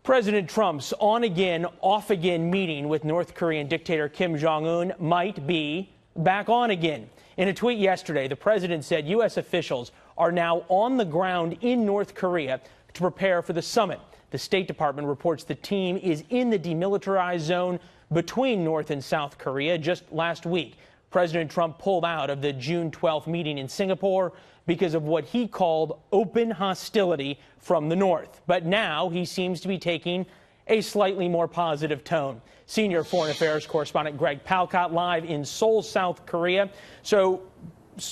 President Trump's on-again, off-again meeting with North Korean dictator Kim Jong-un might be back on again. In a tweet yesterday, the president said U.S. officials are now on the ground in North Korea to prepare for the summit. The State Department reports the team is in the demilitarized zone between North and South Korea. Just last week, President Trump pulled out of the June 12th meeting in Singapore because of what he called open hostility from the North. But now he seems to be taking a slightly more positive tone. Senior foreign affairs correspondent Greg Palkot live in Seoul, South Korea. So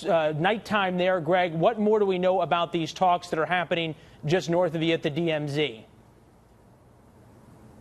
nighttime there, Greg, what more do we know about these talks that are happening just north of you at the DMZ?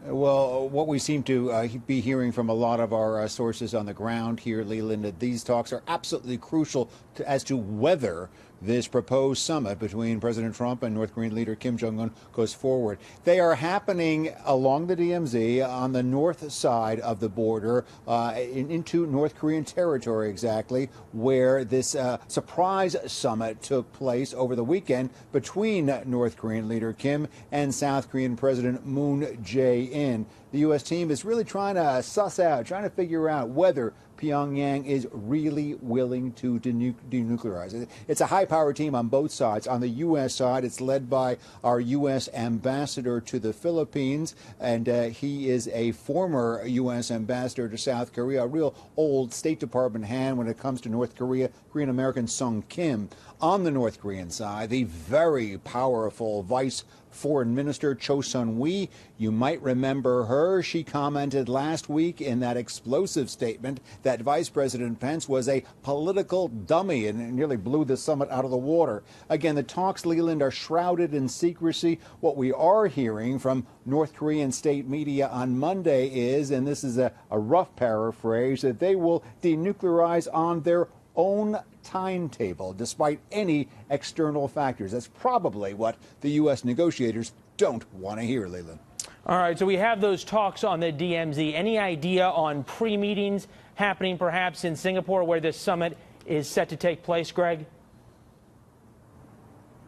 Well, what we seem to be hearing from a lot of our sources on the ground here, Leland, that these talks are absolutely crucial as to whether this proposed summit between President Trump and North Korean leader Kim Jong-un goes forward. They are happening along the DMZ on the north side of the border into North Korean territory, exactly, where this surprise summit took place over the weekend between North Korean leader Kim and South Korean President Moon Jae-in. The U.S. team is really trying to figure out whether Pyongyang is really willing to denuclearize. It's a high-power team on both sides. On the U.S. side, it's led by our U.S. ambassador to the Philippines, and he is a former U.S. ambassador to South Korea, a real old State Department hand when it comes to North Korea, Korean-American Sung Kim. On the North Korean side, the very powerful Vice Foreign Minister Cho Sun-hui. You might remember her. She commented last week in that explosive statement that Vice President Pence was a political dummy and nearly blew the summit out of the water. Again, the talks, Leland, are shrouded in secrecy. What we are hearing from North Korean state media on Monday is, and this is a rough paraphrase, that they will denuclearize on their own timetable, despite any external factors. That's probably what the U.S. negotiators don't want to hear, Leland. All right, so we have those talks on the DMZ. Any idea on pre-meetings happening perhaps in Singapore where this summit is set to take place, Greg?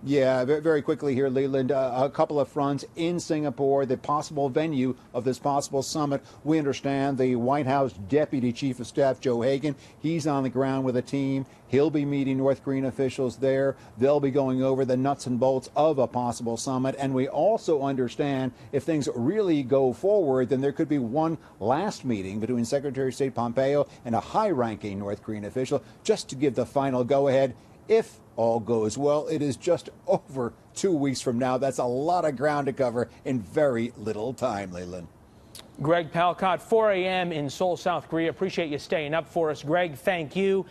Yeah, very quickly here, Leland. A couple of fronts in Singapore, the possible venue of this possible summit. We understand the White House Deputy Chief of Staff, Joe Hagan, he's on the ground with a team. He'll be meeting North Korean officials there. They'll be going over the nuts and bolts of a possible summit. And we also understand if things really go forward, then there could be one last meeting between Secretary of State Pompeo and a high-ranking North Korean official just to give the final go-ahead. If all goes well, it is just over 2 weeks from now. That's a lot of ground to cover in very little time, Leland. Greg Palkot, 4 a.m. in Seoul, South Korea. Appreciate you staying up for us. Greg, thank you.